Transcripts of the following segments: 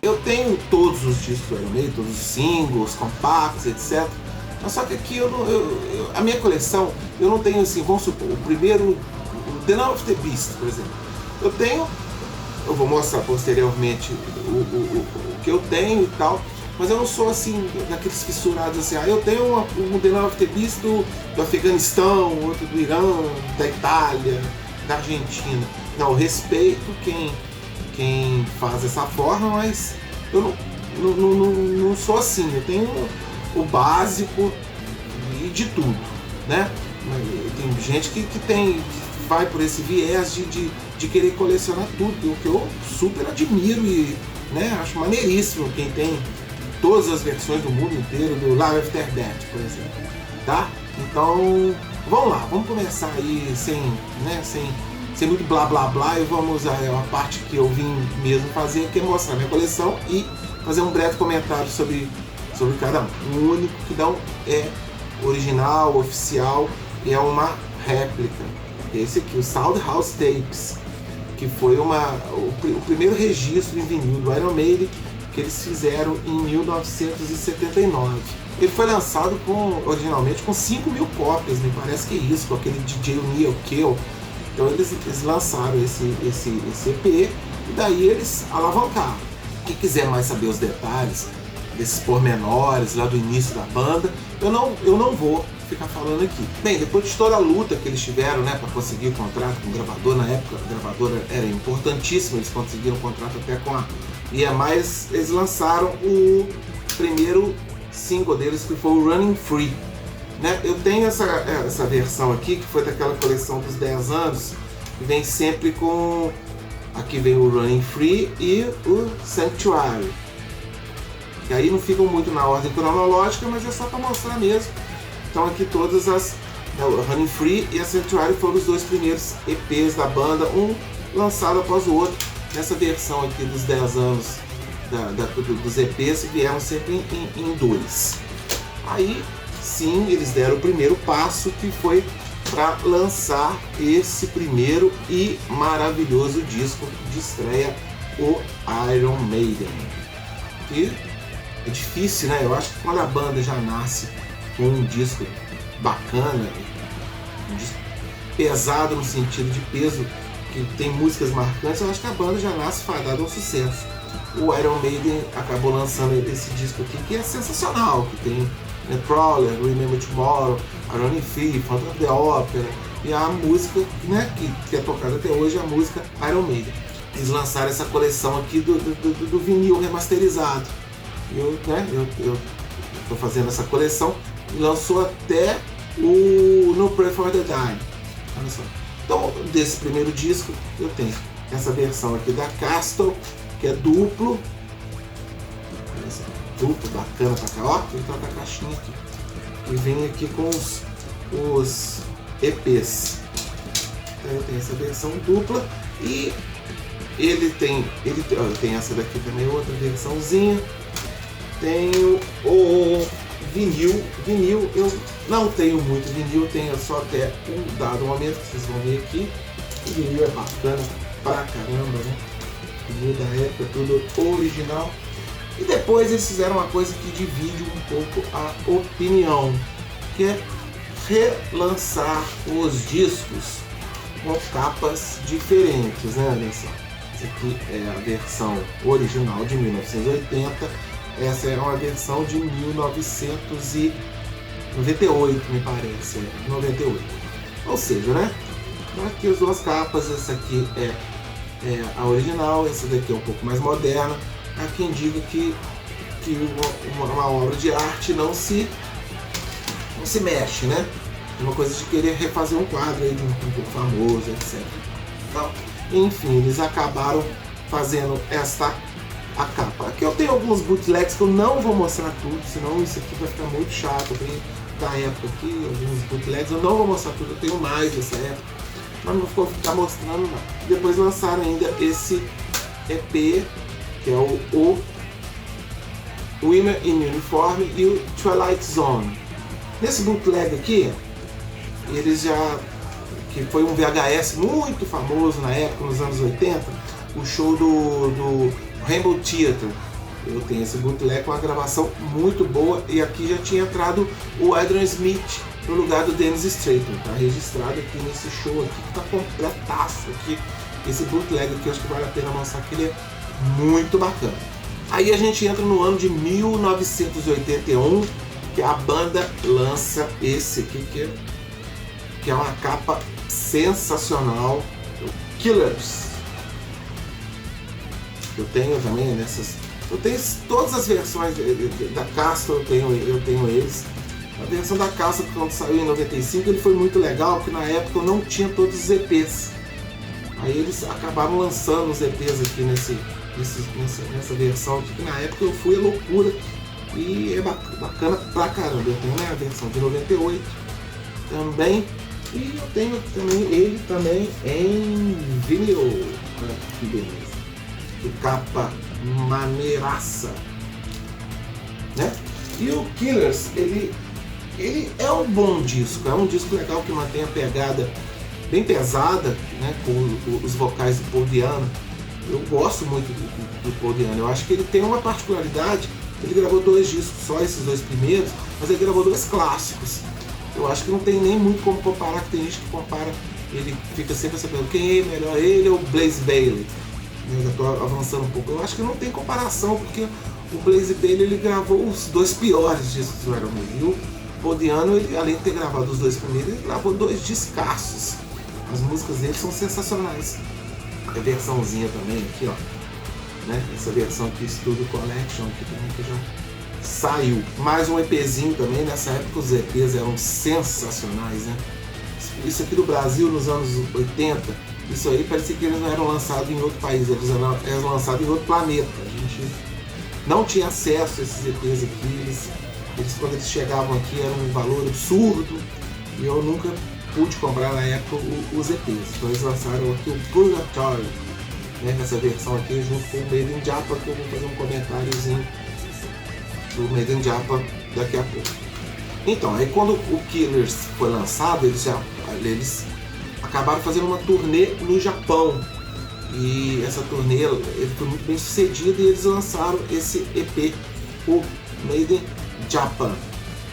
Eu tenho todos os discos do Iron Maiden, todos os singles, compactos, etc. Mas só que aqui a minha coleção, eu não tenho assim, vamos supor, o primeiro, o The Number of the Beast, por exemplo. Eu vou mostrar posteriormente o que eu tenho e tal, mas eu não sou assim, daqueles fissurados assim, eu tenho um The Number of the Beast do Afeganistão, outro do Irã, da Itália, da Argentina. Não, eu respeito quem faz dessa forma, mas eu não sou assim, eu tenho o básico e de tudo, né? Tem gente que vai por esse viés de querer colecionar tudo, o que eu super admiro e, né, acho maneiríssimo quem tem todas as versões do mundo inteiro do Live After Death, por exemplo, tá? Então, vamos lá, vamos começar aí sem muito blá blá blá e vamos a parte que eu vim mesmo fazer, que é mostrar minha coleção e fazer um breve comentário sobre cada um. O único que não é original, oficial, é uma réplica. Esse aqui, o Sound House Tapes, que foi o primeiro registro em vinil do Iron Maiden que eles fizeram em 1979. Ele foi lançado originalmente com 5.000 cópias, me parece que é isso, com aquele DJ Neil Kill. Então eles lançaram esse EP e daí eles alavancaram. Quem quiser mais saber os detalhes desses pormenores lá do início da banda, eu não vou ficar falando aqui. Bem, depois de toda a luta que eles tiveram, né, para conseguir o contrato com o gravador, na época a gravadora era importantíssima, eles conseguiram o contrato até com a EMI, eles lançaram o primeiro single deles, que foi o Running Free. Né? Eu tenho essa versão aqui, que foi daquela coleção dos 10 anos, que vem sempre com... Aqui vem o Running Free e o Sanctuary. E aí não ficam muito na ordem cronológica, mas é só para mostrar mesmo. Então aqui todas o Running Free e a Sanctuary foram os dois primeiros EPs da banda, um lançado após o outro. Nessa versão aqui dos 10 anos dos EPs, vieram sempre em dois. Aí sim, eles deram o primeiro passo, que foi para lançar esse primeiro e maravilhoso disco de estreia, o Iron Maiden. E é difícil, né? Eu acho que quando a banda já nasce com um disco bacana, um disco pesado no sentido de peso, que tem músicas marcantes, eu acho que a banda já nasce fadada ao sucesso. O Iron Maiden acabou lançando esse disco aqui, que é sensacional, que tem Prowler, Remember Tomorrow, Running Free, Phantom of the Opera e a música, né, que é tocada até hoje, a música Iron Maiden. Eles lançaram essa coleção aqui do vinil remasterizado. Eu tô fazendo essa coleção, lançou até o No Pray for the Dying. Olha só. Então, desse primeiro disco, eu tenho essa versão aqui da Castle, que é duplo. Duplo, bacana pra cá, ó, ele tá com a caixinha aqui. E vem aqui com os EPs. Então eu tenho essa versão dupla e ele tem essa daqui também, outra versãozinha. Tenho o vinil. Vinil, eu não tenho muito vinil, tenho só até um dado momento, que vocês vão ver aqui. O vinil é bacana pra caramba, né? O vinil da época, tudo original. E depois eles fizeram uma coisa que divide um pouco a opinião, que é relançar os discos com capas diferentes, né? Olha só. Essa aqui é a versão original de 1980, essa é uma versão de 1998, me parece, 98. Ou seja, né? Aqui as duas capas, essa aqui é a original, essa daqui é um pouco mais moderna. Há quem diga que uma obra de arte não se mexe, né? É uma coisa de querer refazer um quadro aí de um pintor famoso, etc. Então, enfim, eles acabaram fazendo a capa. Aqui eu tenho alguns bootlegs que eu não vou mostrar tudo, senão isso aqui vai ficar muito chato. Eu tenho da época aqui, alguns bootlegs, eu não vou mostrar tudo, eu tenho mais dessa época, mas não vou ficar mostrando não. Depois lançaram ainda esse EP, que é o Women in Uniform e o Twilight Zone. Nesse bootleg aqui, eles que foi um VHS muito famoso na época, nos anos 80, o show do Rainbow Theatre, eu tenho esse bootleg com uma gravação muito boa, e aqui já tinha entrado o Adrian Smith no lugar do Dennis Stratton, tá registrado aqui nesse show aqui, que tá completaço aqui, esse bootleg aqui, eu acho que vale a pena mostrar que ele é muito bacana. Aí a gente entra no ano de 1981, que a banda lança esse aqui, que é uma capa sensacional, o Killers. Eu tenho também nessas, eu tenho todas as versões da Castor, eu tenho eles. A versão da Castor, quando saiu em 95, ele foi muito legal, porque na época eu não tinha todos os EPs. Aí eles acabaram lançando os EPs aqui nessa versão aqui, que na época eu fui a loucura, e é bacana pra caramba. Eu tenho a versão de 98 também, e eu tenho também ele também em vinil, que beleza, que capa maneiraça, né? E o Killers, ele é um bom disco, é um disco legal que mantém a pegada bem pesada, né, com os vocais do Paul Di'Anno. Eu gosto muito do Paul Di'Anno. Eu acho que ele tem uma particularidade. Ele gravou 2 discos, só esses 2 primeiros, mas ele gravou 2 clássicos. Eu acho que não tem nem muito como comparar, que tem gente que compara, ele fica sempre sabendo quem é melhor, ele ou o Blaze Bayley. Eu já estou avançando um pouco. Eu acho que não tem comparação, porque o Blaze Bayley ele gravou os 2 piores discos do Iron Maiden. E o Paul Di'Anno, ele, além de ter gravado os 2 primeiros, ele gravou 2 discaços. As músicas dele são sensacionais. A versãozinha também aqui, ó, né? Essa versão aqui, Studio Collection, aqui também, que já saiu. Mais um EPzinho também. Nessa época os EPs eram sensacionais, né? Isso aqui do Brasil nos anos 80, isso aí parecia que eles não eram lançados em outro país, eles eram lançados em outro planeta. A gente não tinha acesso a esses EPs aqui. Eles quando eles chegavam aqui era um valor absurdo, e eu nunca pude comprar na época os EPs. Então eles lançaram aqui o Purgatory, né, nessa versão aqui, junto com o Made in Japan, que eu vou fazer um comentáriozinho do Made in Japan daqui a pouco. Então, aí quando o Killers foi lançado, eles acabaram fazendo uma turnê no Japão, e essa turnê ele foi muito bem sucedida, e eles lançaram esse EP, o Made in Japan.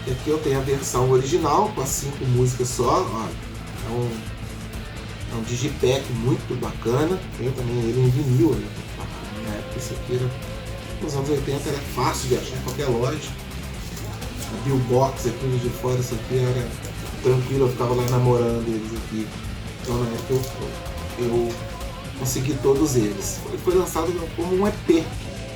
E aqui eu tenho a versão original com as 5 músicas só, ó. É um digipack muito bacana. Tem também ele em vinil, né? Na época isso aqui era, nos anos 80 era fácil de achar em qualquer loja. A Billbox aqui de fora, isso aqui era tranquilo, eu ficava lá namorando eles aqui. Então na época eu consegui todos eles. Ele foi lançado como um EP,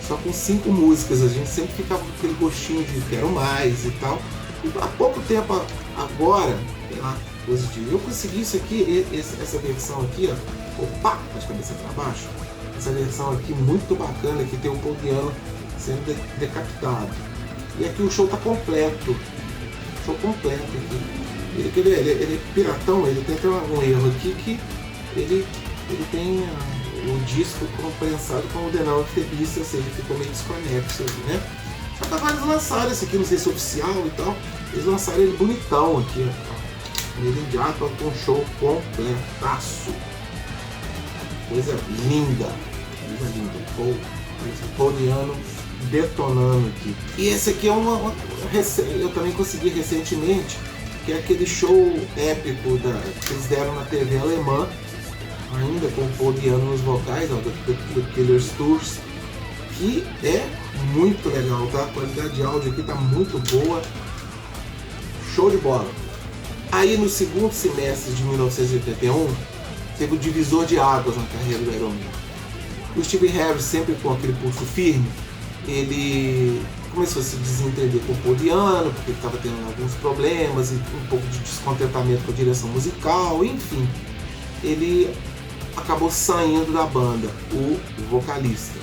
só com 5 músicas. A gente sempre ficava com aquele gostinho de quero mais e tal. E há pouco tempo agora, sei lá, positivo, eu consegui isso aqui, essa versão aqui, ó, opa, de cabeça para baixo, essa versão aqui muito bacana, que tem o Paul Di'Anno sendo decapitado. E aqui o show tá completo, show completo aqui. Ele, quer ver, ele é piratão, ele tem até um erro aqui que ele tem o disco compensado com o The Now of the Beast, ou seja, ficou meio desconexo aqui, né? Só que agora eles lançaram esse aqui, não sei se é oficial e tal, eles lançaram ele bonitão aqui, ó. Ele em Japan com show completaço. Coisa linda. Coisa linda. Paul Di'Anno detonando aqui. E esse aqui é eu também consegui recentemente, que é aquele show épico que eles deram na TV alemã, ainda com o Paul Di'Anno nos vocais, ó, do Killers Tours, que é muito legal, tá? A qualidade de áudio aqui tá muito boa. Show de bola. Aí no segundo semestre de 1981, teve o divisor de águas na carreira do Iron Maiden. O Steve Harris, sempre com aquele pulso firme, ele começou a se desentender com o Paul Di'Anno, porque ele estava tendo alguns problemas e um pouco de descontentamento com a direção musical, enfim. Ele acabou saindo da banda, o vocalista.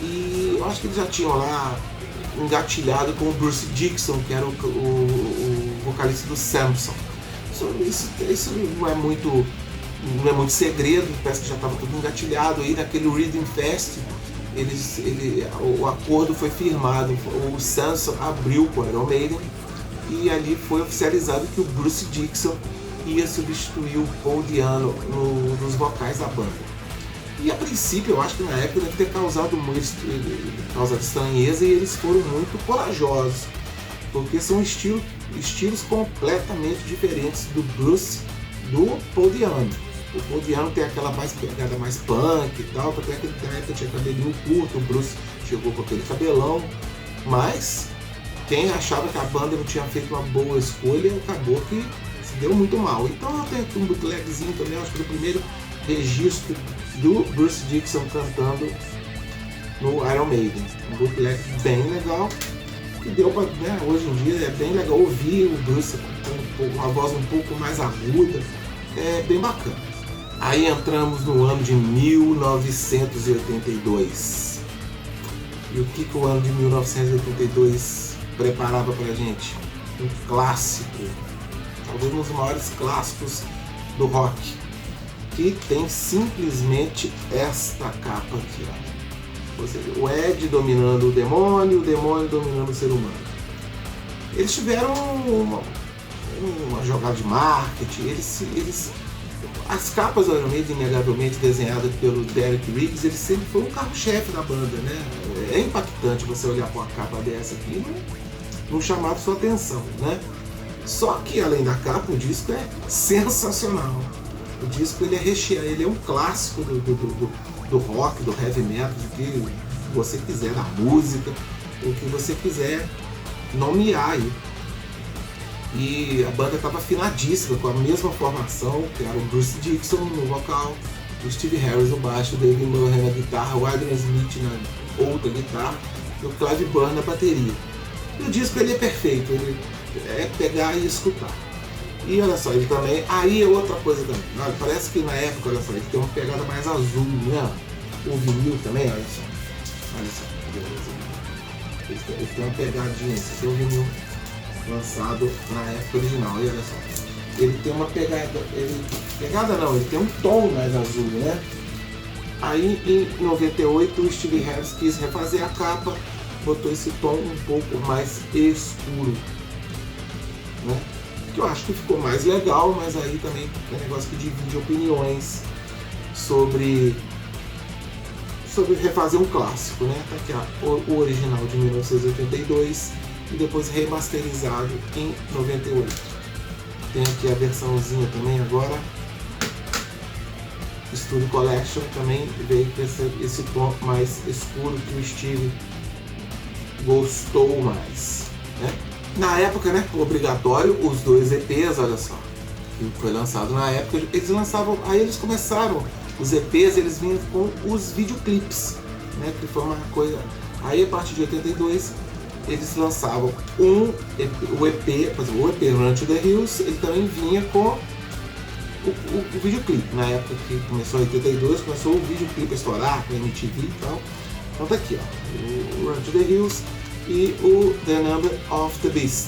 E eu acho que eles já tinham lá engatilhado com o Bruce Dickinson, que era o vocalista do Samson. Isso não é muito segredo, parece que já estava tudo engatilhado. Aí naquele Reading Fest, o acordo foi firmado, o Samson abriu com o Iron Maiden, e ali foi oficializado que o Bruce Dickinson ia substituir o Paul Di'Anno nos vocais da banda. E a princípio eu acho que na época deve ter causado estranheza, e eles foram muito corajosos, porque são estilos completamente diferentes do Bruce do Paul Di'Anno. O Paul Di'Anno tem aquela pegada mais punk e tal, porque naquele época tinha cabelinho curto, o Bruce chegou com aquele cabelão, mas quem achava que a banda não tinha feito uma boa escolha, acabou que se deu muito mal. Então eu tenho aqui um bootlegzinho também, acho que do primeiro registro do Bruce Dickinson cantando no Iron Maiden. Um bootleg bem legal, que deu pra, né, hoje em dia é bem legal ouvir o Bruce com uma voz um pouco mais aguda, é bem bacana. Aí entramos no ano de 1982. E o que o ano de 1982 preparava pra gente? Um clássico, talvez um dos maiores clássicos do rock, que tem simplesmente esta capa aqui, ó. Ou seja, o Ed dominando o demônio dominando o ser humano. Eles tiveram uma jogada de marketing, as capas do Iron Maiden, inegavelmente desenhadas pelo Derek Riggs, ele sempre foi um carro-chefe da banda, né? É impactante você olhar para uma capa dessa aqui e não chamar sua atenção, né? Só que além da capa, o disco é sensacional. O disco ele é recheado, ele é um clássico do rock, do heavy metal, do que você quiser, da música, o que você quiser nomear aí. E a banda estava afinadíssima, com a mesma formação, que era o Bruce Dickinson no vocal, o Steve Harris no baixo, o David Murray na guitarra, o Adrian Smith na outra guitarra e o Clive Burr na bateria. E o disco ele é perfeito, ele é pegar e escutar. E olha só, ele também, aí é outra coisa também, olha, parece que na época, olha só, ele tem uma pegada mais azul, né? O vinil também, olha só, ele tem uma pegadinha, esse aqui é o vinil lançado na época original, e olha só, ele tem uma pegada, ele tem um tom mais azul, né? Aí em 98 o Steve Harris quis refazer a capa, botou esse tom um pouco mais escuro, né? Que eu acho que ficou mais legal, mas aí também é um negócio que divide opiniões sobre refazer um clássico, né? Tá aqui o original de 1982 e depois remasterizado em 98. Tem aqui a versãozinha também agora, Studio Collection, também veio com esse tom mais escuro que o Steve gostou mais, né? Na época, né, obrigatório, os 2 EPs, olha só, que foi lançado na época, eles lançavam, aí eles começaram, os EPs, eles vinham com os videoclipes, né, que foi uma coisa, aí a partir de 82, eles lançavam o EP, por exemplo, o EP Run to the Hills, ele também vinha com o videoclipe, na época que começou em 82, começou o videoclipe a estourar, com a MTV e tal, então tá aqui, ó, o Run to the Hills, e o The Number of the Beast.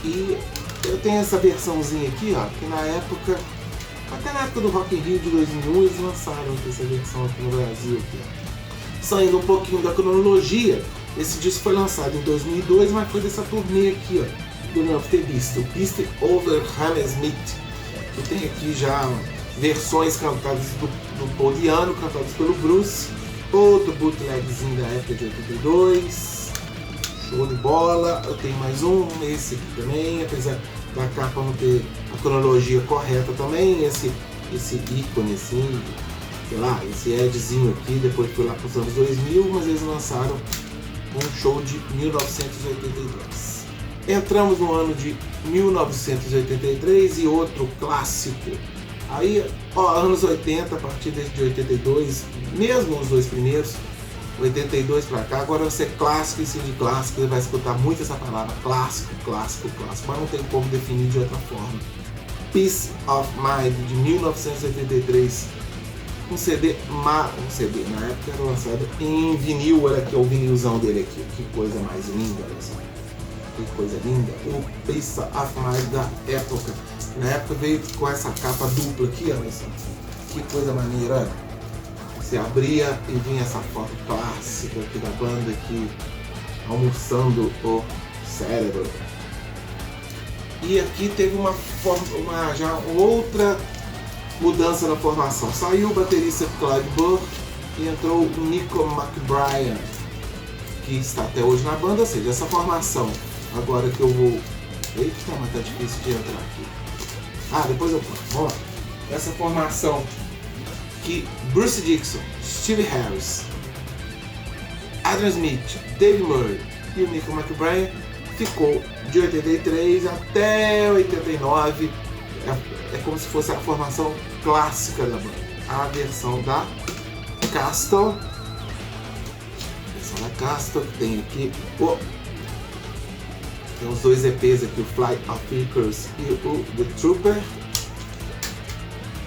E eu tenho essa versãozinha aqui, ó, que na época, até na época do Rock in Rio de 2001, eles lançaram essa versão aqui no Brasil. Aqui, ó. Saindo um pouquinho da cronologia, esse disco foi lançado em 2002, mas foi dessa turnê aqui, ó, do Number of the Beast, o Beast Over Hammersmith, que tem aqui já versões cantadas do Paul Di'Anno, cantadas pelo Bruce, outro bootlegzinho da época de 82, show de bola. Eu tenho mais um, esse aqui também, apesar da capa não ter a cronologia correta também, esse ícone assim, sei lá, esse Edzinho aqui, depois foi lá para os anos 2000, mas eles lançaram um show de 1982. Entramos no ano de 1983 e outro clássico. Aí, ó, anos 80, a partir de 82, mesmo os 2 primeiros, 82 pra cá, agora vai ser clássico em cima de clássico, você vai escutar muito essa palavra, clássico, clássico, clássico, mas não tem como definir de outra forma. Peace of Mind, de 1983, um CD, na época era lançado em vinil, olha aqui, o vinilzão dele aqui, que coisa mais linda, olha só. Que coisa linda, o Peace of Mind da época. Na época veio com essa capa dupla aqui, olha só. Que coisa maneira, olha. Você abria e vinha essa foto clássica aqui da banda aqui, almoçando o cérebro. E aqui teve já outra mudança na formação. Saiu o baterista Clive Burr e entrou o Nico McBrien, que está até hoje na banda, ou seja, essa formação, agora que eu vou... Eita, mas tá difícil de entrar aqui. Depois eu ponho. Vamos lá. Essa formação que Bruce Dickinson, Steve Harris, Adrian Smith, Dave Murray e o Nico McBrien ficou de 83 até 89. É como se fosse a formação clássica da banda. A versão da Castle. Que tem aqui tem os dois EPs aqui, o Flight of Icarus e o The Trooper,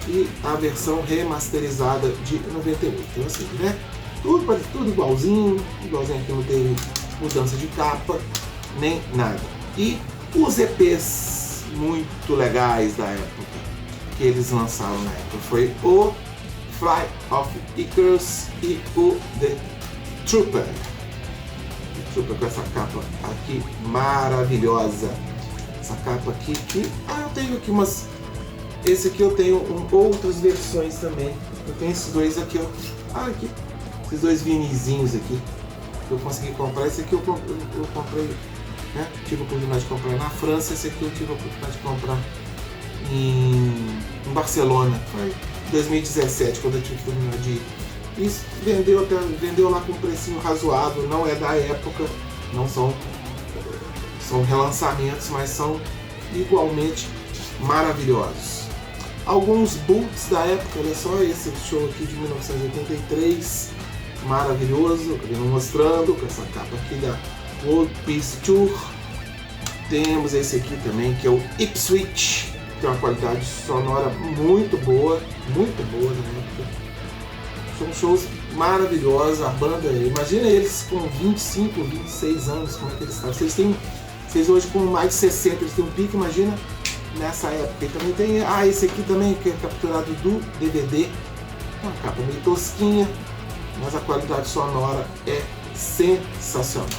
e a versão remasterizada de 98. Então assim, né? Tudo igualzinho aqui, não teve mudança de capa nem nada. E os EPs muito legais da época que eles lançaram na época foi o Flight of Icarus e o The Trooper. Com essa capa aqui maravilhosa. Essa capa aqui que eu tenho aqui umas. Esse aqui eu tenho outras versões também. Eu tenho esses dois aqui, ó. Aqui. Esses dois vinizinhos aqui que eu consegui comprar. Esse aqui eu comprei, né? Tive a oportunidade de comprar na França. Esse aqui eu tive a oportunidade de comprar em Barcelona. Foi 2017 quando eu tive a oportunidade de ir. Isso vendeu lá com um precinho razoável, não é da época, não são relançamentos, mas são igualmente maravilhosos. Alguns boots da época, olha só, esse show aqui de 1983, maravilhoso, mostrando com essa capa aqui da World Peace Tour. Temos esse aqui também, que é o Ipswich, que tem uma qualidade sonora muito boa na época. São shows maravilhosos, a banda, imagina eles com 25, 26 anos, como é que eles estavam. Vocês hoje com mais de 60, eles têm um pique, imagina nessa época. E também tem, esse aqui também, que é capturado do DVD, uma capa meio tosquinha, mas a qualidade sonora é sensacional.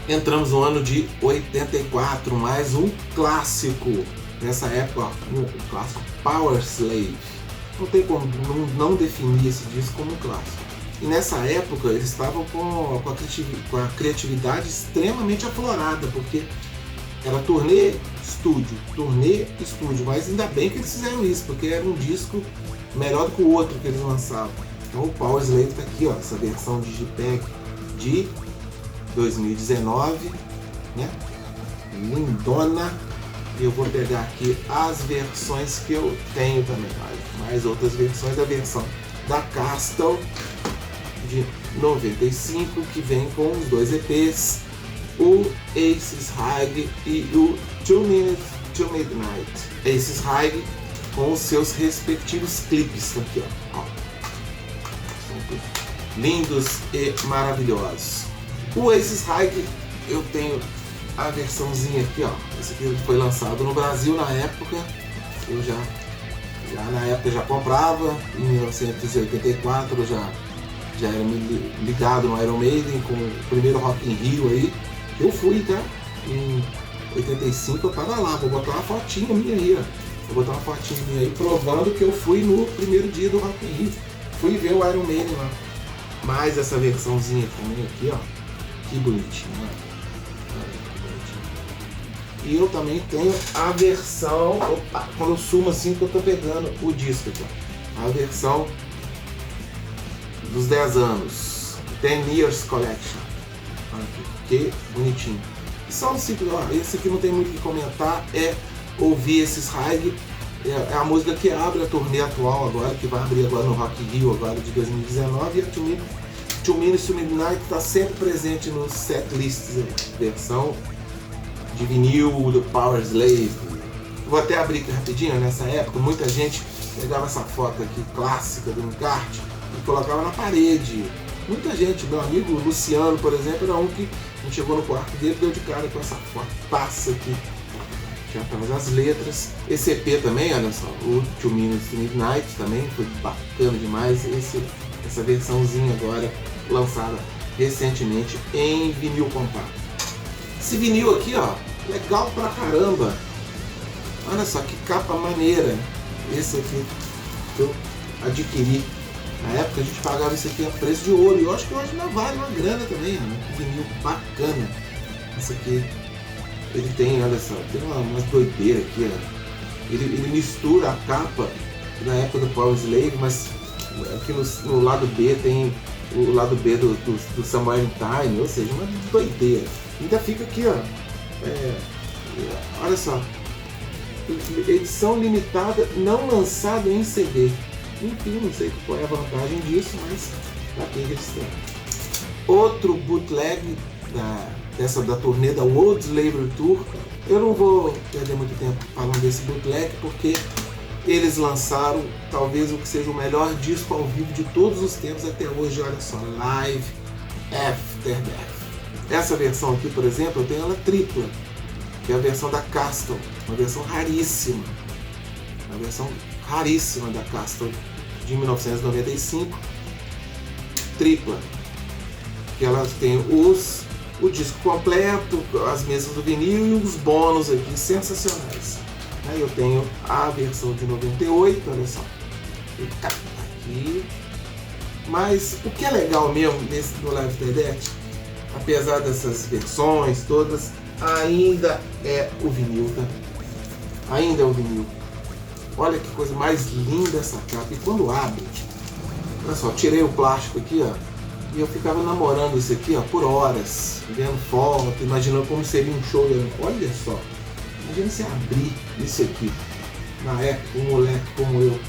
Entramos no ano de 84, mais um clássico, nessa época, o clássico Powerslave. Não tem como não definir esse disco como um clássico. E nessa época eles estavam com a criatividade extremamente aflorada, porque era turnê estúdio, mas ainda bem que eles fizeram isso, porque era um disco melhor do que o outro que eles lançavam. Então o Powerslave está aqui, ó, essa versão Digipack de 2019, né? Lindona. E eu vou pegar aqui as versões que eu tenho também, mais outras versões, a versão da Castle de 95, que vem com os dois EPs, o Aces High e o 2 Minutes to Midnight. Aces High com os seus respectivos clipes aqui, ó. Lindos e maravilhosos. O Aces High eu tenho a versãozinha aqui, ó. Esse aqui foi lançado no Brasil na época. Eu já na época já comprava. Em 1984 eu já era ligado no Iron Maiden com o primeiro Rock in Rio aí. Eu fui, tá? Em 85 eu tava lá. Vou botar uma fotinha minha aí, ó. Vou botar uma fotinha minha aí provando que eu fui no primeiro dia do Rock in Rio. Fui ver o Iron Maiden lá. Mais essa versãozinha também aqui, ó. Que bonitinho, ó. E eu também tenho a versão, quando eu sumo assim que eu tô pegando o disco aqui, ó. A versão dos 10 anos, 10 Years Collection. Olha aqui, que bonitinho. E só esse aqui não tem muito o que comentar, é ouvir esses High. É a música que abre a turnê atual agora, que vai abrir agora no Rock in Rio agora de 2019, e a 2 Minutes to Midnight está sempre presente nos setlists, versão de vinil do Powerslave. Vou até abrir aqui rapidinho. Nessa época muita gente pegava essa foto aqui clássica do encarte e colocava na parede. Muita gente, meu amigo Luciano, por exemplo, era um que a gente chegou no quarto dele e deu de cara com essa foto. Passa aqui. Já traz as letras. Esse EP também, olha só, o 2 Minutes to Midnight também foi bacana demais. Essa versãozinha agora lançada recentemente em vinil compacto. Esse vinil aqui, ó, legal pra caramba. Olha só que capa maneira. Esse aqui que eu adquiri. Na época a gente pagava isso aqui a preço de ouro, e eu acho que hoje ainda vale uma grana também, um vinil bacana. Isso aqui, ele tem, olha só, tem umas doideiras aqui, ó. Ele mistura a capa da época do Power Slave, mas aqui no lado B tem o lado B do Summer Time, ou seja, uma doideira. Ainda fica aqui, ó, olha só, edição limitada não lançada em CD. Enfim, não sei qual é a vantagem disso, mas tá aqui registrado. Outro bootleg da turnê da World Slavery Tour. Eu não vou perder muito tempo falando desse bootleg, porque eles lançaram talvez o que seja o melhor disco ao vivo de todos os tempos até hoje. Olha só, Live After Death. Essa versão aqui, por exemplo, eu tenho ela tripla, que é a versão da Castle, uma versão raríssima. Uma versão raríssima da Castle de 1995, tripla, que ela tem o disco completo, as mesas do vinil e os bônus aqui sensacionais. Aí eu tenho a versão de 98, olha só, aqui. Mas o que é legal mesmo nesse do Live After Death, apesar dessas versões todas, ainda é o vinil, tá? Ainda é o vinil. Olha que coisa mais linda essa capa. E quando abre, olha só, tirei o plástico aqui, ó, e eu ficava namorando isso aqui, ó, por horas, vendo foto, imaginando como seria um show. Olha só, imagina você abrir isso aqui na época, um moleque como eu,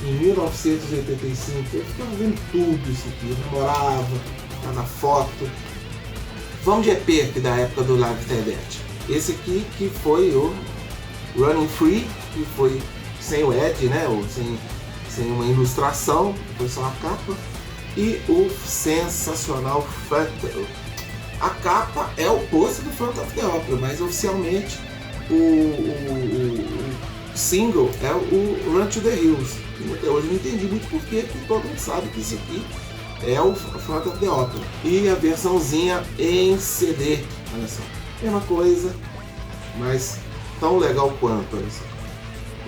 em 1985, eu ficava vendo tudo isso aqui, eu namorava, tá na foto. Vamos de EP aqui da época do Live After Death. Esse aqui que foi o Running Free, que foi sem o Ed, né, ou sem uma ilustração, foi só a capa, e o sensacional Phantom. A capa é o pôster do Phantom of the Opera, mas oficialmente o single é o Run to the Hills. E até hoje eu não entendi muito porquê, porque todo mundo sabe que isso aqui é o Phantom of the Opera. E a versãozinha em CD, olha só, mesma coisa, mas tão legal quanto, olha só.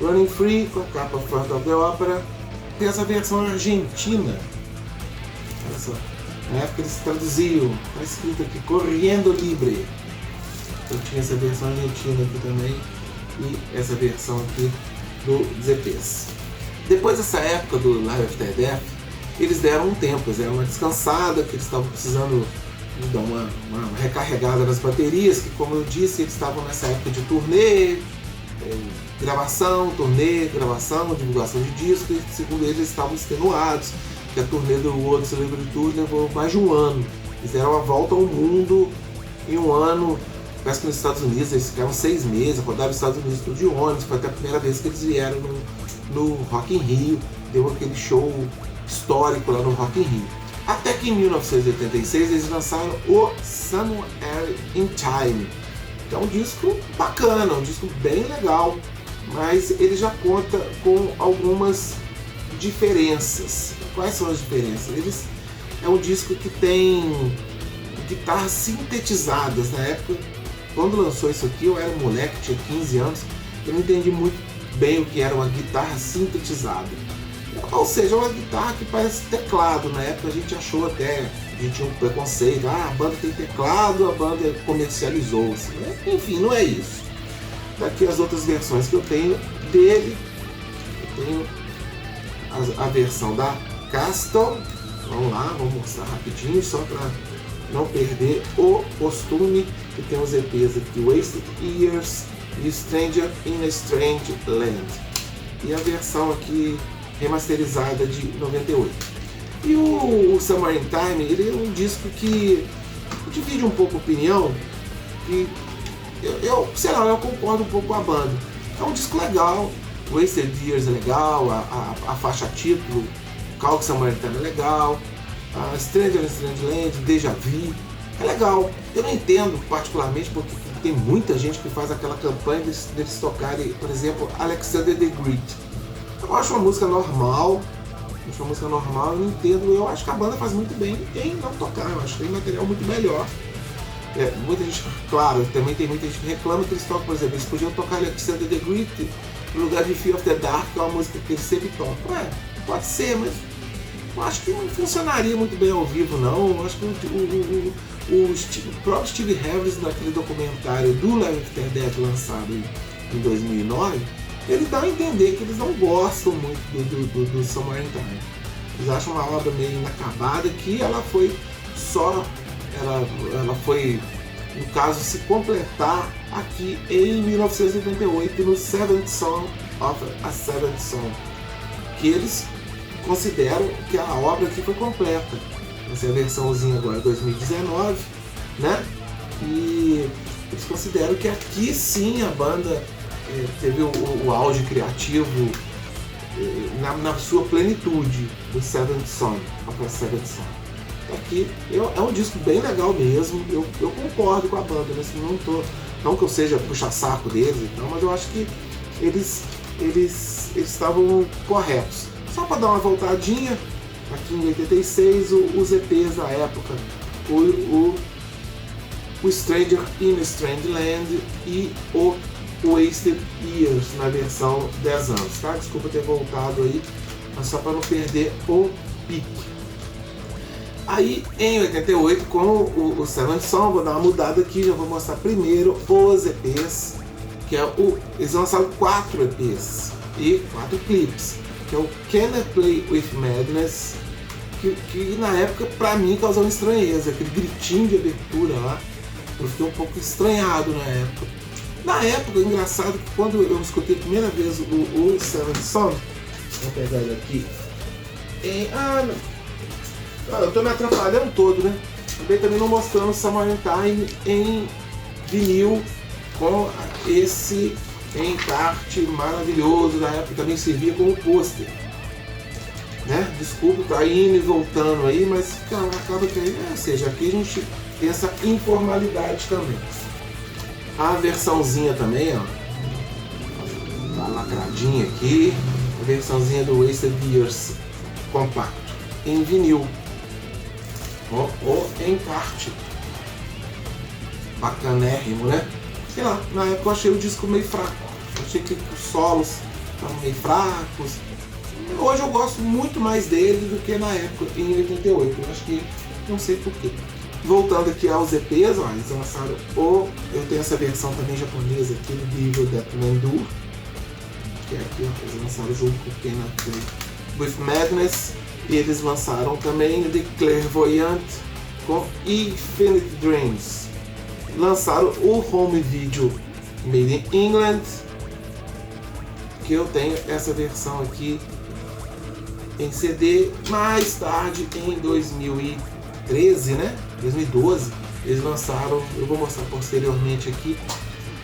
Running Free com a capa Phantom of the Opera. Tem essa versão argentina, olha só, na época eles traduziam, está escrito aqui Corriendo Libre. Eu tinha essa versão argentina aqui também, e essa versão aqui do ZPs. Depois dessa época do Live After Death, eles deram um tempo, eles deram uma descansada, que eles estavam precisando dar uma recarregada nas baterias, que, como eu disse, eles estavam nessa época de turnê, gravação, turnê, gravação, divulgação de discos, e segundo eles estavam extenuados, que a turnê do World Slavery Tour levou mais de um ano. Eles deram a volta ao mundo em um ano. Parece que nos Estados Unidos eles ficaram 6 meses, rodaram os Estados Unidos tudo de ônibus. Foi até a primeira vez que eles vieram no Rock in Rio, deu aquele show histórico lá no Rock in Rio. Até que em 1986 eles lançaram o Somewhere in Time, que é um disco bacana, um disco bem legal, mas ele já conta com algumas diferenças. Quais são as diferenças? É um disco que tem guitarras sintetizadas. Na época, quando lançou isso aqui, eu era um moleque, tinha 15 anos, eu não entendi muito bem o que era uma guitarra sintetizada. Ou seja, uma guitarra que parece teclado. Na época a gente achou até, a gente tinha um preconceito, a banda tem teclado, a banda comercializou-se. Enfim, não é isso. Daqui as outras versões que eu tenho dele, eu tenho a versão da Castle. Vamos lá, vou mostrar rapidinho, só para não perder o costume, que tem os EPs aqui, Wasted Years e Stranger in a Strange Land. E a versão aqui remasterizada de 98. E o Summer in Time, ele é um disco que divide um pouco a opinião, e eu concordo um pouco com a banda. É um disco legal, Wasted Years é legal, a faixa título, Call Summer in Time é legal, a Stranger in Strange Land, Deja Vu, é legal. Eu não entendo particularmente porque tem muita gente que faz aquela campanha deles tocarem, por exemplo, Alexander the Great. Eu acho uma música normal, eu não entendo, eu acho que a banda faz muito bem em não tocar, eu acho que tem material muito melhor. Muita gente, claro, também tem muita gente que reclama que eles tocam, por exemplo, eles podiam tocar Alexander the Great no lugar de Fear of the Dark, que é uma música que ele sempre toca. Ué, pode ser, mas eu acho que não funcionaria muito bem ao vivo, não. Eu acho que o próprio Steve Harris, naquele documentário do Live After Death lançado em 2009, ele dá a entender que eles não gostam muito do Somewhere in Time. Eles acham uma obra meio inacabada, que ela foi só, ela foi, no caso, se completar aqui em 1988 no Seventh Son of a Seventh Son, que eles consideram que a obra aqui foi completa. Essa é a versãozinha agora 2019, né? E eles consideram que aqui sim a banda teve o auge criativo na sua plenitude do Seventh Son of a Seventh Son. Aqui é um disco bem legal mesmo, eu concordo com a banda, né? Não que eu seja puxa-saco deles e tal, mas eu acho que eles estavam corretos. Só para dar uma voltadinha, aqui em 86, os EPs da época, o Stranger in a Strange Land e o Wasted Years, na versão 10 anos, tá? Desculpa ter voltado aí, mas só para não perder o pique. Aí, em 88, com o Seventh Son, vou dar uma mudada aqui, já vou mostrar primeiro os EPs, que eles lançaram 4 EPs e 4 clipes, que é o Can I Play With Madness, que na época, pra mim, causou uma estranheza, aquele gritinho de abertura lá, eu fiquei um pouco estranhado na época. Na época, engraçado que quando eu escutei a primeira vez o Seventh Son, vou pegar ele aqui, eu tô me atrapalhando todo, né? Também não mostrando Somewhere in Time em vinil com esse encarte maravilhoso da época, também servia como pôster, né? Desculpa, tá indo e voltando aí, mas acaba que ou seja, aqui a gente tem essa informalidade também. A versãozinha também, ó, tá lacradinha aqui, a versãozinha do Wasted Years compacto em vinil. O encarte bacanérrimo, né? Sei lá, na época eu achei o disco meio fraco, achei que os solos estavam meio fracos. Hoje eu gosto muito mais dele do que na época, em 88, eu acho que, não sei porquê. Voltando aqui aos EPs, ó, eles lançaram eu tenho essa versão também japonesa aqui do The Evil Dead Man Do, que é aqui, ó, eles lançaram junto com o Can I Play With Madness. E eles lançaram também The Clairvoyant com Infinite Dreams. Lançaram o home video Made in England, que eu tenho essa versão aqui em CD. Mais tarde, em 2013, né? 2012, eles lançaram, eu vou mostrar posteriormente aqui,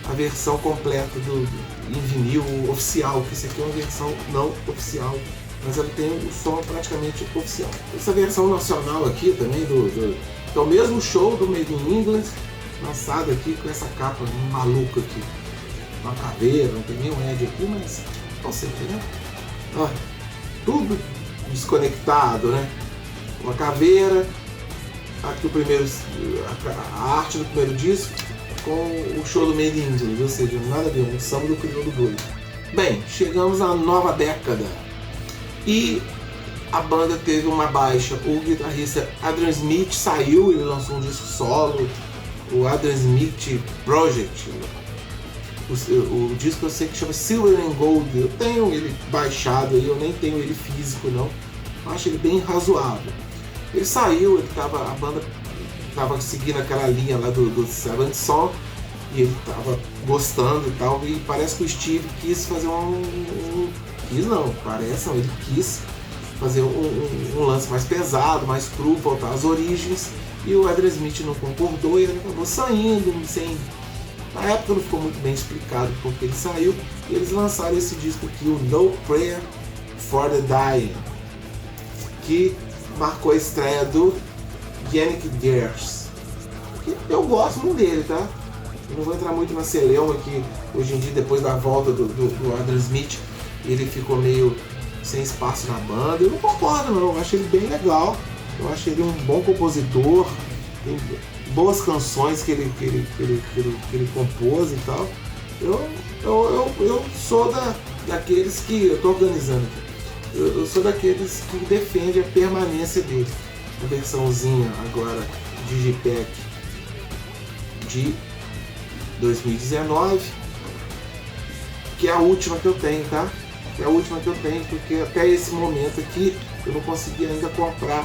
a versão completa em vinil oficial, que isso aqui é uma versão não oficial, mas ela tem o som praticamente oficial. Essa versão nacional aqui também, que é o mesmo show do Made in England, lançado aqui com essa capa maluca aqui. Uma caveira, não tem nenhum Ed aqui, mas você entendeu? Ó, tudo desconectado, né? Uma caveira, aqui a arte do primeiro disco com o show do Made in England, ou seja, nada a ver, um samba do crioulo doido. Bem, chegamos à nova década. E a banda teve uma baixa. O guitarrista Adrian Smith saiu, ele lançou um disco solo, o Adrian Smith Project. O disco eu sei que chama Silver and Gold. Eu tenho ele baixado aí, eu nem tenho ele físico não. Eu acho ele bem razoável. Ele saiu, a banda estava seguindo aquela linha lá do Seventh Son e ele estava gostando e tal. E parece que o Steve quis fazer ele quis fazer um lance mais pesado, mais cru, voltar às origens, e o Adrian Smith não concordou e ele acabou saindo, na época não ficou muito bem explicado porque ele saiu, e eles lançaram esse disco aqui, o No Prayer for the Dying, que marcou a estreia do Yannick Gers, que eu gosto muito dele, tá? Eu não vou entrar muito na celeuma que hoje em dia, depois da volta do Adrian Smith, ele ficou meio sem espaço na banda. Eu não concordo não, eu acho ele bem legal, eu acho ele um bom compositor, tem boas canções que ele compôs e tal. Eu sou daqueles que eu estou organizando aqui. Eu sou daqueles que defende a permanência dele. A versãozinha agora Digipack de 2019, que é a última que eu tenho, tá? É a última que eu tenho, porque até esse momento aqui eu não consegui ainda comprar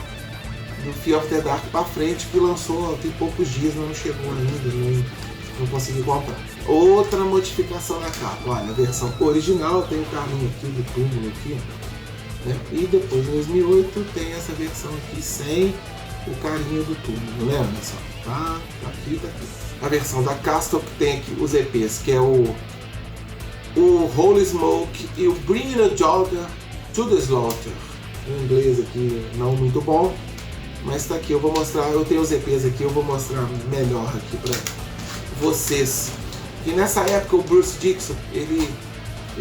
do Fear of the Dark pra frente, que lançou tem poucos dias, mas não chegou ainda, não consegui comprar. Outra modificação na capa, olha, a versão original tem o carrinho aqui do túmulo aqui, né? E depois em 2008 tem essa versão aqui sem o carinho do túmulo, lembra só? Tá aqui, tá aqui. A versão da Castle que tem aqui os EPs, que é o Holy Smoke e o Bring the Daughter to the Slaughter. Em inglês aqui não muito bom, mas tá aqui, eu vou mostrar, eu tenho os EPs aqui, eu vou mostrar melhor aqui pra vocês. E nessa época o Bruce Dickinson, ele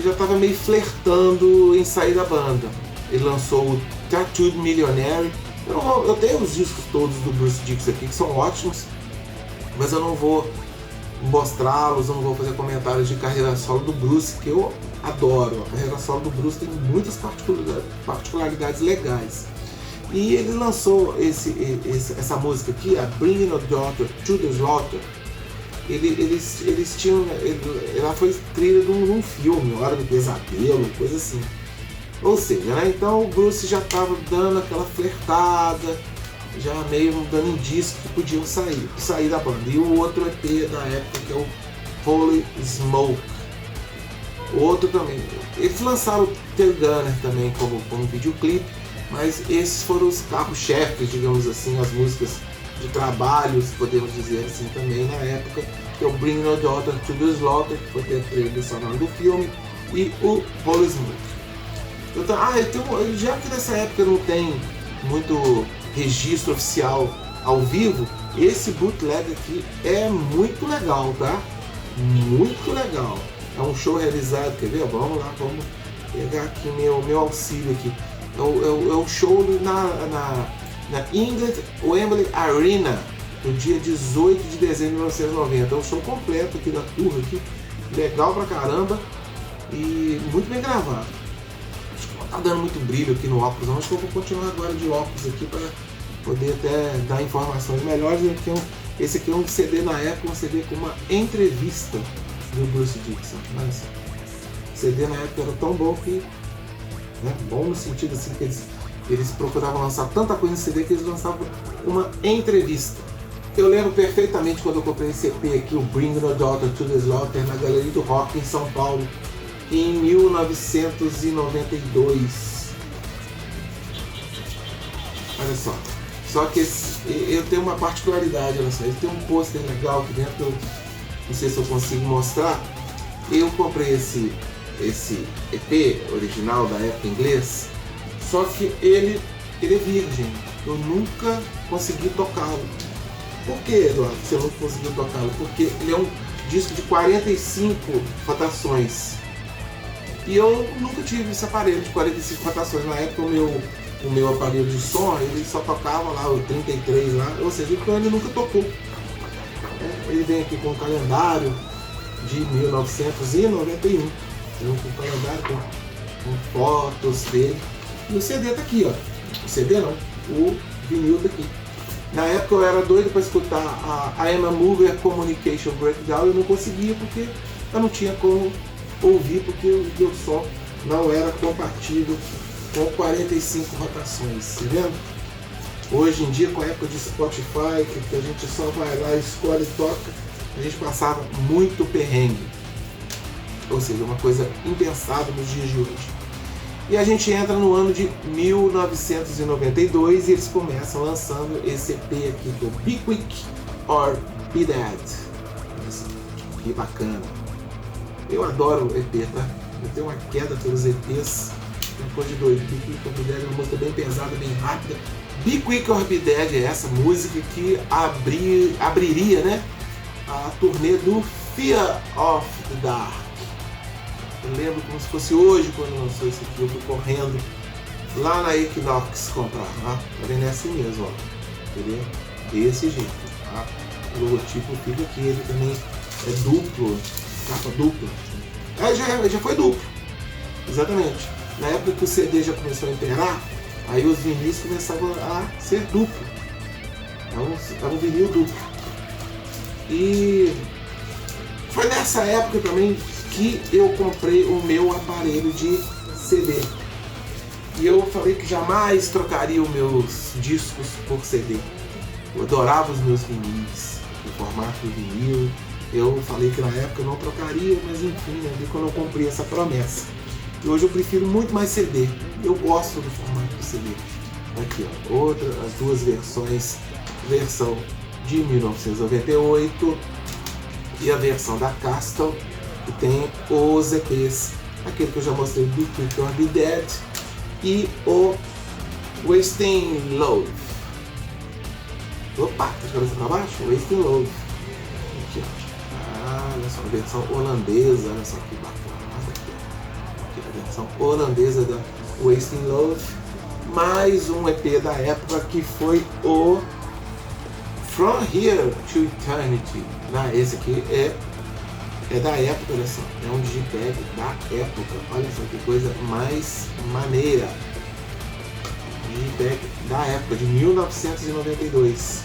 já estava meio flertando em sair da banda. Ele lançou o Tattooed Millionaire. Eu tenho os discos todos do Bruce Dickinson aqui, que são ótimos, mas eu não vou mostrá-los, eu não vou fazer comentários de carreira solo do Bruce, que eu adoro. A carreira solo do Bruce tem muitas particularidades legais. E ele lançou essa música aqui, a Bring the Daughter to the Slaughter. Eles tinham. Ela foi trilha de um filme, Hora do Pesadelo, coisa assim. Ou seja, né? Então o Bruce já estava dando aquela flertada, já meio dando indício que podiam sair da banda. E o outro EP da época, que é o Holy Smoke. O outro também. Eles lançaram o Tail Gunner também como videoclipe, mas esses foram os carros-chefes, digamos assim, as músicas de trabalho, se podemos dizer assim, também na época, que é o Bring the Daughter to the Slaughter, que foi a trilha sonora do filme, e o Holy Smoke. Então, já que nessa época não tem muito registro oficial ao vivo, esse bootleg aqui é muito legal, tá? Muito legal. É um show realizado, quer ver? Vamos lá, vamos pegar aqui meu auxílio aqui. É o show na England Wembley Arena, no dia 18 de dezembro de 1990. É um show completo aqui da tour aqui, legal pra caramba e muito bem gravado. Acho que não tá dando muito brilho aqui no óculos, não. Acho que eu vou continuar agora de óculos aqui para poder até dar informações melhores. Esse aqui é um CD na época, um CD com uma entrevista do Bruce Dickinson. Mas o CD na época era tão bom que, né, bom no sentido assim que eles procuravam lançar tanta coisa em CD que eles lançavam uma entrevista. Eu lembro perfeitamente quando eu comprei esse EP aqui, o Bring the Daughter to the Slaughter, na Galeria do Rock em São Paulo, em 1992. Olha só. Só que eu tenho uma particularidade, olha só. Ele tem um pôster legal aqui dentro, eu não sei se eu consigo mostrar. Eu comprei esse EP original da época em inglês, só que ele é virgem. Eu nunca consegui tocá-lo. Por que, Eduardo, você não conseguiu tocá-lo? Porque ele é um disco de 45 rotações. E eu nunca tive esse aparelho de 45 rotações. Na época o meu aparelho de som, ele só tocava lá o 33 lá, ou seja, então ele nunca tocou. Ele vem aqui com um calendário de 1991. Com um calendário com fotos dele. E o CD tá aqui, ó. O CD não, o vinil tá aqui. Na época eu era doido para escutar a Emma Mover Communication Breakdown e eu não conseguia porque eu não tinha como ouvir, porque o meu som não era compatível com 45 rotações, tá vendo? Hoje em dia, com a época de Spotify, que a gente só vai lá, escolhe e toca, a gente passava muito perrengue. Ou seja, uma coisa impensável nos dias de hoje. E a gente entra no ano de 1992 e eles começam lançando esse EP aqui, do Be Quick or Be Dead. Que bacana. Eu adoro o EP, tá? Eu tenho uma queda pelos EPs. Depois de doido. Be Quick or Be Dead é uma música bem pesada, bem rápida. Be Quick or Be Dead é essa música que abriria, né, a turnê do Fear of the Dark. Eu lembro como se fosse hoje quando lançou isso aqui. Eu fui correndo lá na Equinox comprar. Tá vendo? É assim mesmo, ó. Entendeu? Desse jeito. Tá? O logotipo fica aqui. Ele também é duplo. Capa dupla. Já foi duplo. Exatamente. Na época que o CD já começou a imperar, aí os vinis começavam a ser duplo. É um vinil duplo. E foi nessa época também que eu comprei o meu aparelho de CD. E eu falei que jamais trocaria os meus discos por CD. Eu adorava os meus vinis, o formato do vinil. Eu falei que na época eu não trocaria, mas enfim, né, quando eu cumpri essa promessa. E hoje eu prefiro muito mais CD. Eu gosto do formato do CD. Aqui, ó, as duas versões. Versão de 1998 e a versão da Castle, que tem os EPs, aquele que eu já mostrei, Be Quick or Be Dead, e o Wasting Love. Opa, de cabeça para baixo, Wasting Love. Aqui, ó. Olha só, a versão holandesa, olha só que bacana. Aqui a versão holandesa da Wasting Love. Mais um EP da época que foi o From Here to Eternity. Esse aqui é da época, olha só. É um digitag da época. Olha só que coisa mais maneira. Digitag da época, de 1992.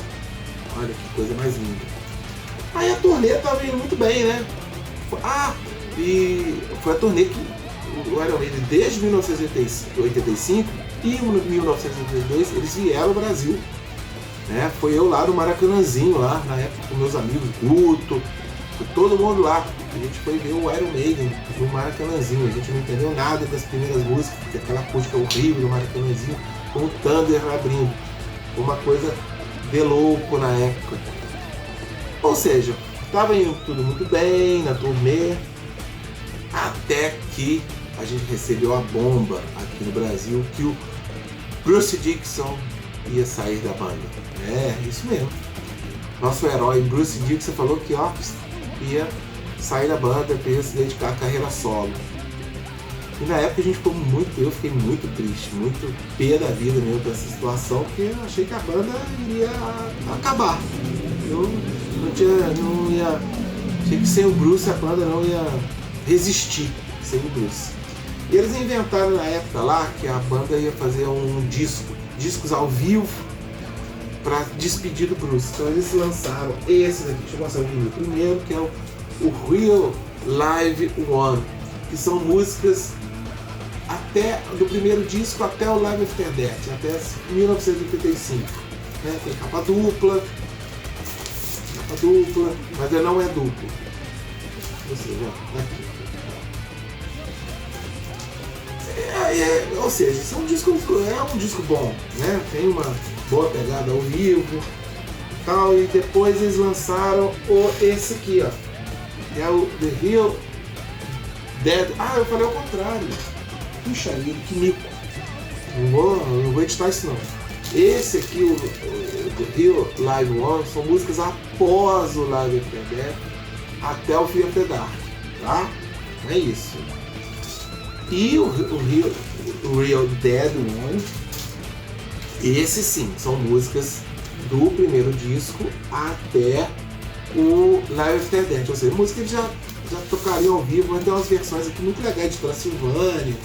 Olha que coisa mais linda. Aí a turnê estava indo muito bem, né? E foi a turnê que o Iron Maiden, desde 1985 e 1982, eles vieram ao Brasil. Né? Foi eu lá no Maracanãzinho, lá na época com meus amigos, Guto, todo mundo lá. A gente foi ver o Iron Maiden no Maracanãzinho. A gente não entendeu nada das primeiras músicas, porque aquela acústica horrível do Maracanãzinho, com o Thunder abrindo. Foi uma coisa de louco na época. Ou seja, estava indo tudo muito bem na turnê, até que a gente recebeu a bomba aqui no Brasil que o Bruce Dickinson ia sair da banda. É, isso mesmo. Nosso herói Bruce Dickinson falou que ia sair da banda para ia se dedicar à carreira solo. E na época a gente eu fiquei muito triste, muito pé da vida mesmo com essa situação, porque eu achei que a banda iria acabar. Eu achei que sem o Bruce a banda não ia resistir sem o Bruce. E eles inventaram na época lá que a banda ia fazer discos ao vivo para despedir do Bruce. Então eles lançaram esse daqui, deixa eu mostrar o vídeo primeiro, que é o Real Live One, que são músicas até do primeiro disco até o Live After Death, até 1985. Né? Tem capa dupla, mas ele não é duplo. Ou seja, aqui. Ou seja, é um disco bom, né? Tem uma boa pegada ao vivo tal, e depois eles lançaram esse aqui, ó, que é o The Real Dead. Eu falei ao contrário. Puxa vida, que mico. Não vou editar isso não. Esse aqui, o The Real Live One, são músicas após o Live After Death até o Fear of the Dark, tá? É isso. E o Real Dead One, esse sim, são músicas do primeiro disco até o Live After Death, ou seja, música que já tocariam ao vivo, mas tem umas versões aqui muito legais de Transilvânia,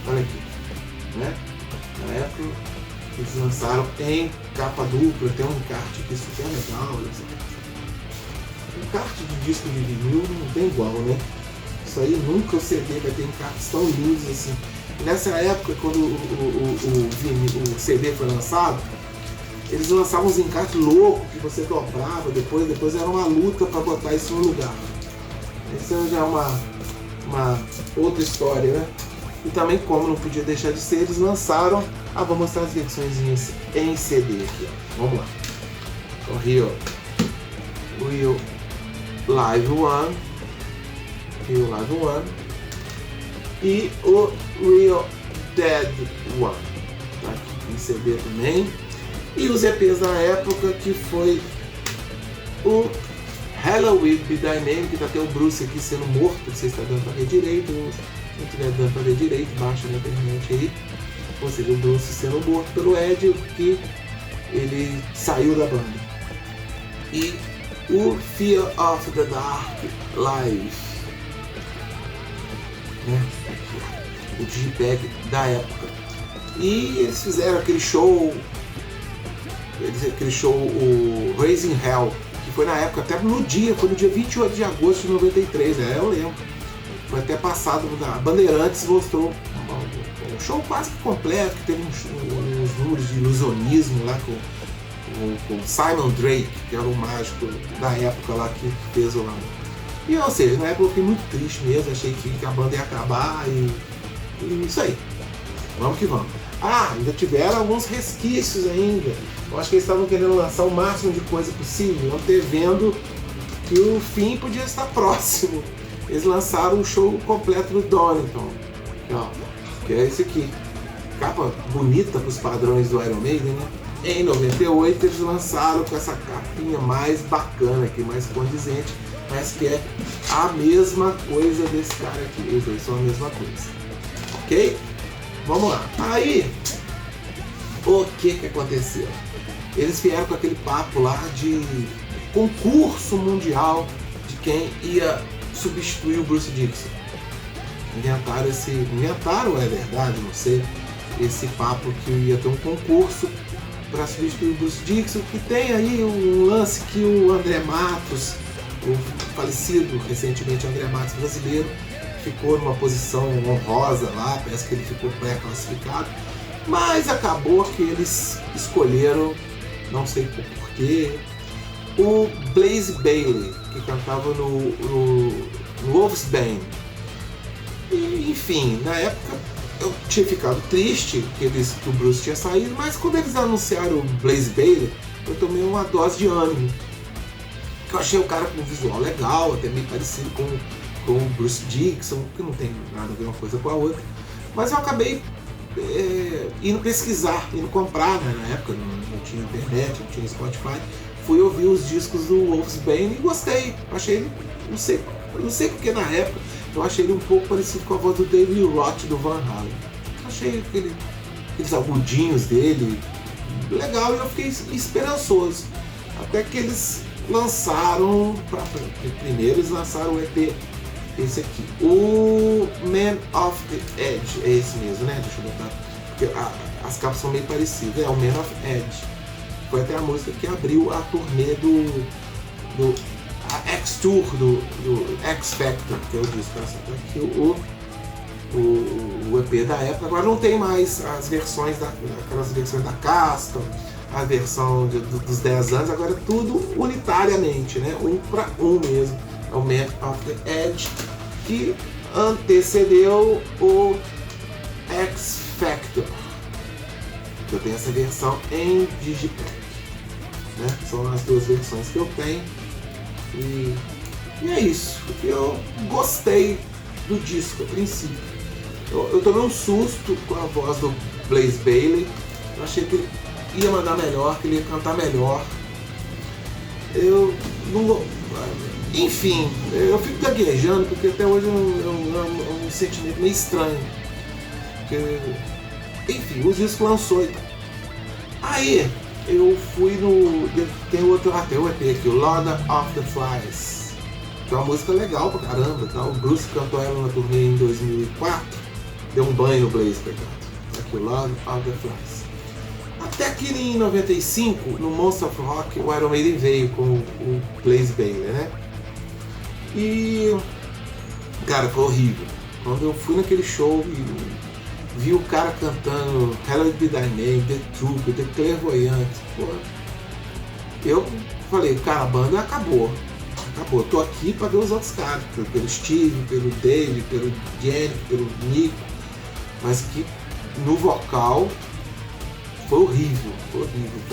olha aqui, né? Na época eles lançaram em capa dupla, tem um encarte aqui super legal, olha só. Encarte de disco de vinil não tem igual, né? Isso aí nunca o CD vai ter encartes tão lindos assim. E nessa época, quando o CD foi lançado, eles lançavam uns encartes loucos que você dobrava, depois era uma luta para botar isso no lugar. Essa já é uma outra história, né? E também, como não podia deixar de ser, eles lançaram. Vou mostrar as versões em CD aqui, ó. Vamos lá. O Real Live One. Real Live One. E o Real Dead One. Tá aqui em CD também. E os EPs da época, que foi o Halloween Be Thy Name, que tá até o Bruce aqui sendo morto, você está dando para ver direito, se não estiver dando para ver direito, baixa na internet aí. Ou seja, o Bruce sendo morto pelo Ed, que ele saiu da banda. E o Fear of the Dark Live, né? o Digipeg da época. E eles fizeram aquele show, o Raising Hell, que foi na época, até no dia, foi no dia 28 de agosto de 93, eu lembro. Foi até passado, a Bandeirantes mostrou um show quase que completo, que teve uns números de ilusionismo lá com Simon Drake, que era o mágico da época lá que fez o... E, ou seja, na época eu fiquei muito triste mesmo, achei que a banda ia acabar e isso aí. Vamos que vamos. Ainda tiveram alguns resquícios ainda. Eu acho que eles estavam querendo lançar o máximo de coisa possível, antevendo que o fim podia estar próximo. Eles lançaram um show completo do Donington, que é esse aqui. Capa bonita para os padrões do Iron Maiden, né? Em 98 eles lançaram com essa capinha mais bacana aqui, mais condizente, mas que é a mesma coisa desse cara aqui. Eles dois são a mesma coisa. Ok? Vamos lá. Aí, o que aconteceu? Eles vieram com aquele papo lá de concurso mundial de quem ia substituir o Bruce Dickinson. Inventaram, é verdade, não sei, esse papo que ia ter um concurso para substituir o Bruce Dickinson, que tem aí um lance que o André Matos, o falecido recentemente André Matos brasileiro, ficou numa posição honrosa lá, parece que ele ficou pré-classificado, mas acabou que eles escolheram, não sei porquê, o Blaze Bayley, que cantava no Wolfsbane. E, enfim, na época eu tinha ficado triste que o Bruce tinha saído, mas quando eles anunciaram o Blaze Bayley, eu tomei uma dose de ânimo. Eu achei o cara com um visual legal, até meio parecido com o Bruce Dickinson, que não tem nada a ver uma coisa com a outra. Mas eu acabei indo pesquisar, indo comprar, né? Na época não tinha internet, não tinha Spotify. Fui ouvir os discos do Wolfsbane e gostei. Achei, não sei porque na época eu achei ele um pouco parecido com a voz do David Roth do Van Halen. Achei aqueles agudinhos dele legal e eu fiquei esperançoso. Até que eles lançaram, primeiro eles lançaram o EP, esse aqui, o Man of the Edge, é esse mesmo, né? Deixa eu botar, porque as capas são meio parecidas, o Man of Edge. Foi até a música que abriu a turnê do X-Tour, do X Factor, que eu disse, tá aqui o EP da época. Agora não tem mais as versões, aquelas versões da Castor, a versão dos 10 anos, agora é tudo unitariamente, né? Um para um mesmo. É o Man of the Edge, que antecedeu o X Factor. Eu tenho essa versão em Digipeg, né? São as duas versões que eu tenho. E é isso. Eu gostei do disco a princípio. Eu tomei um susto com a voz do Blaze Bayley. Eu achei que ele ia mandar melhor, que ele ia cantar melhor. Eu não... Enfim, eu fico gaguejando porque até hoje é um sentimento meio estranho. Porque, enfim, o disco lançou e tal. Aí eu fui no... Tem o EP aqui, o Lord of the Flies, que é uma música legal pra caramba, tá? O Bruce cantou ela na turnê em 2004, deu um banho no Blaze, coitado. Aqui, o Lord of the Flies. Até que em 95, no Monster of Rock, o Iron Maiden veio com o Blaze Bayley, né? E... cara, foi horrível. Quando eu fui naquele show e vi o cara cantando Hallowed Be Thy Name, The Truth, The Clairvoyant, pô, eu falei, cara, a banda acabou. Tô aqui pra ver os outros caras, pelo Steve, pelo Dave, pelo Jenny, pelo Nico, mas que no vocal foi horrível. Foi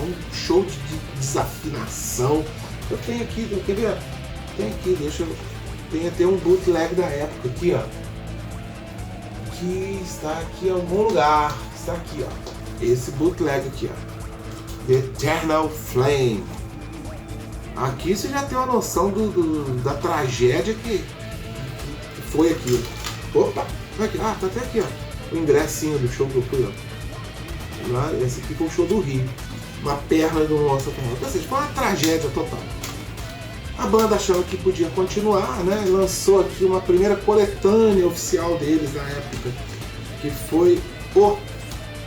um show de desafinação. Eu tenho aqui, quer ver? Tem até um bootleg da época aqui, ó, que está aqui em algum lugar. Está aqui, ó. Esse bootleg aqui, ó. The Eternal Flame. Aqui você já tem uma noção da tragédia que foi aquilo. Opa! Aqui. Tá até aqui, ó. O ingressinho do show que eu fui, ó. Lá, esse aqui foi o show do Rio. Uma perna do nosso canal. Ou seja, foi uma tragédia total. A banda achando que podia continuar, né? Lançou aqui uma primeira coletânea oficial deles na época, que foi o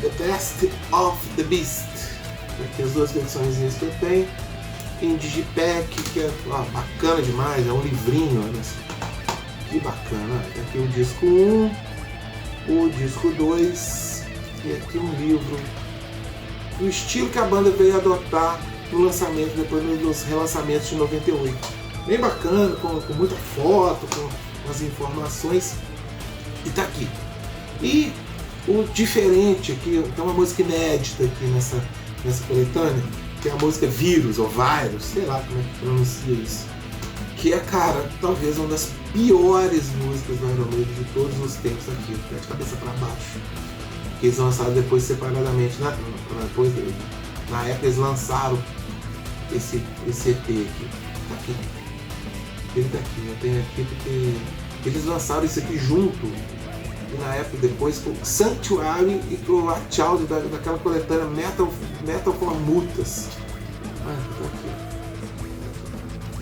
The Best of the Beast. Aqui as duas versões que eu tenho em Digipack, que é bacana demais, é um livrinho, olha assim. Que bacana. Aqui o disco 1, o disco 2 e aqui um livro. O estilo que a banda veio adotar no lançamento, depois nos relançamentos de 98. Bem bacana, com muita foto, com as informações. E tá aqui. E o diferente aqui, tem uma música inédita aqui nessa coletânea, que é a música Vírus, ou Virus, sei lá como é que pronuncia isso. Que é, cara, talvez uma das piores músicas do Iron Maiden de todos os tempos aqui, de cabeça para baixo. Que eles lançaram depois separadamente, na época eles lançaram esse EP aqui. Tá aqui. Ele tá aqui, eu tenho aqui porque eles lançaram isso aqui junto. E na época depois com Sanctuary e com a Child daquela coletânea Metal for Mutas. Tá aqui.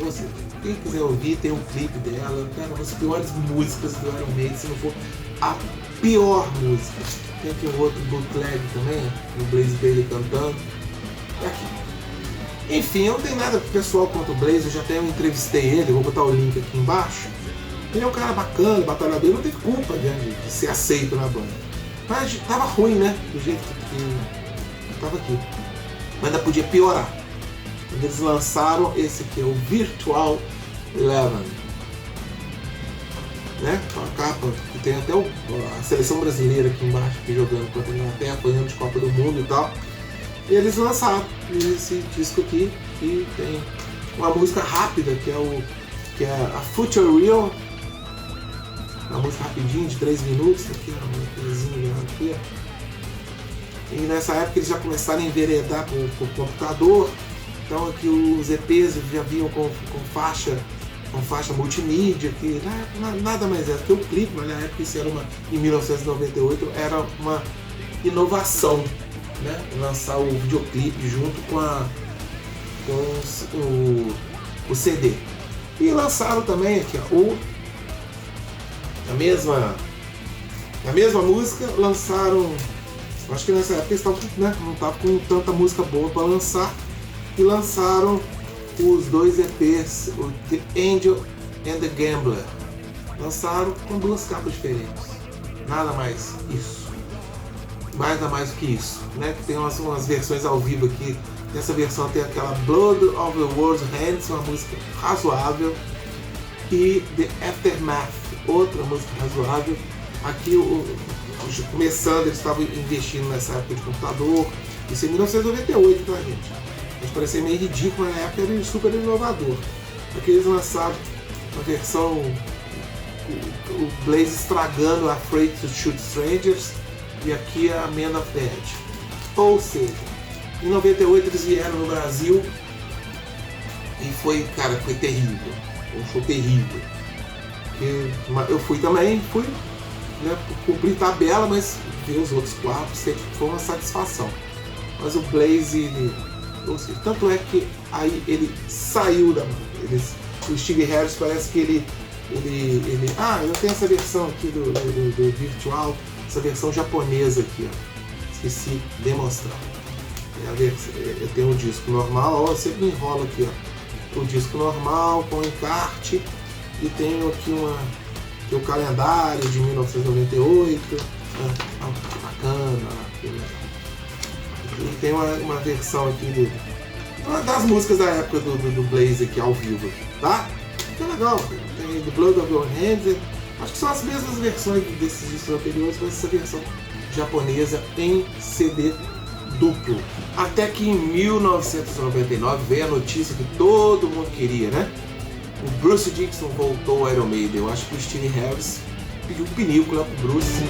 Você, quem quiser ouvir, tem um clipe dela, cara, uma das piores músicas do Iron Maiden, se não for a pior música. Tem aqui um outro bootleg também, o Blaze Bayley cantando. É aqui. Enfim, eu não tenho nada pessoal contra o Blaze, eu já até entrevistei ele, vou botar o link aqui embaixo. Ele é um cara bacana, batalhador, não tem culpa de ser aceito na banda. Mas tava ruim, né? Do jeito que tava aqui. Mas ainda podia piorar. Quando eles lançaram esse aqui, o Virtual Eleven. Né? Com a capa, que tem até a seleção brasileira aqui embaixo, aqui jogando contra a Inglaterra, apanhando de Copa do Mundo e tal. E eles lançaram esse disco aqui, e tem uma música rápida, que é a Future Real. Uma música rapidinha, de 3 minutos, aqui, uma coisinha aqui. E nessa época eles já começaram a enveredar com o computador. Então aqui os EPs já vinham com faixa multimídia, que nada mais é do que o clipe, mas na época isso era em 1998 era uma inovação, né? Lançar o videoclipe junto com o CD. E lançaram também aqui, ó, a mesma música, lançaram, acho que nessa época eles estavam, né, não estavam com tanta música boa para lançar, e lançaram os 2 EPs, o The Angel and the Gambler. Lançaram com 2 capas diferentes. Nada mais isso. Nada mais do que isso, né? Que tem umas versões ao vivo aqui. Nessa versão tem aquela Blood of the World's Hands, uma música razoável. E The Aftermath, outra música razoável. Aqui, começando, eles estavam investindo nessa época de computador. Isso em 1998, tá, gente? Mas parecia meio ridículo, na época era super inovador. Aqui eles lançaram uma versão, o Blaze estragando Afraid to Shoot Strangers, e aqui a Man of the Edge. Ou seja, em 98 eles vieram no Brasil e foi terrível. Um show terrível. Eu fui também, né, cumprir tabela, mas ver os outros 4 sempre foi uma satisfação. Mas o Blaze, ou seja, tanto é que aí ele saiu da banda. O Steve Harris parece que ele eu tenho essa versão aqui do Virtual, essa versão japonesa aqui, ó. Esqueci de mostrar. Eu tenho um disco normal, ó, eu sempre enrolo aqui, ó. O disco normal com encarte, e tenho aqui o calendário de 1998, bacana. E tem uma versão aqui das músicas da época do Blaze aqui ao vivo, tá? Que legal, tem The Blood of Your Hands, acho que são as mesmas versões desses discos anteriores, mas essa versão japonesa em CD duplo. Até que em 1999 veio a notícia que todo mundo queria, né? O Bruce Dickinson voltou ao Iron Maiden. Eu acho que o Steve Harris pediu pinícula pro Bruce.